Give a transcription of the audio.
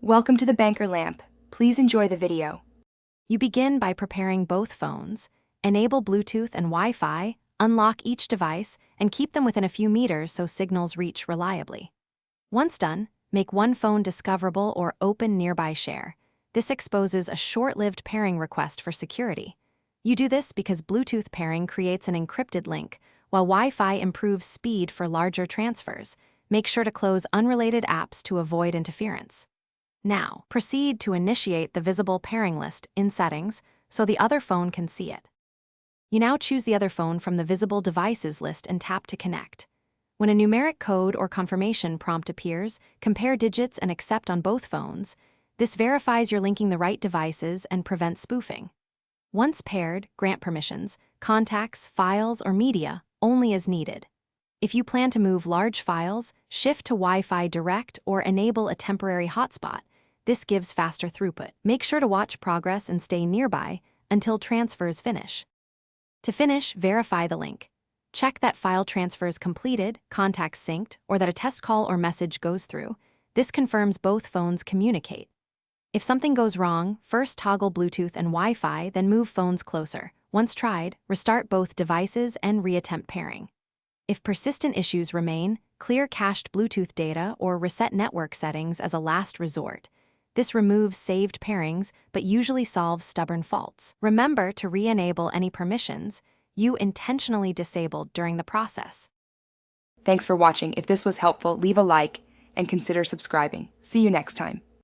Welcome to the Banker Lamp. Please enjoy the video. You begin by preparing both phones, enable Bluetooth and Wi-Fi, unlock each device, and keep them within a few meters so signals reach reliably. Once done, make one phone discoverable or open nearby share. This exposes a short-lived pairing request for security. You do this because Bluetooth pairing creates an encrypted link, while Wi-Fi improves speed for larger transfers. Make sure to close unrelated apps to avoid interference. Now, proceed to initiate the visible pairing list in Settings so the other phone can see it. You now choose the other phone from the Visible Devices list and tap to connect. When a numeric code or confirmation prompt appears, compare digits and accept on both phones. This verifies you're linking the right devices and prevents spoofing. Once paired, grant permissions, contacts, files, or media only as needed. If you plan to move large files, shift to Wi-Fi Direct or enable a temporary hotspot. This gives faster throughput. Make sure to watch progress and stay nearby until transfers finish. To finish, verify the link. Check that file transfer is completed, contacts synced, or that a test call or message goes through. This confirms both phones communicate. If something goes wrong, first toggle Bluetooth and Wi-Fi, then move phones closer. Once tried, restart both devices and reattempt pairing. If persistent issues remain, clear cached Bluetooth data or reset network settings as a last resort. This removes saved pairings, but usually solves stubborn faults. Remember to re-enable any permissions you intentionally disabled during the process. Thanks for watching. If this was helpful, leave a like and consider subscribing. See you next time.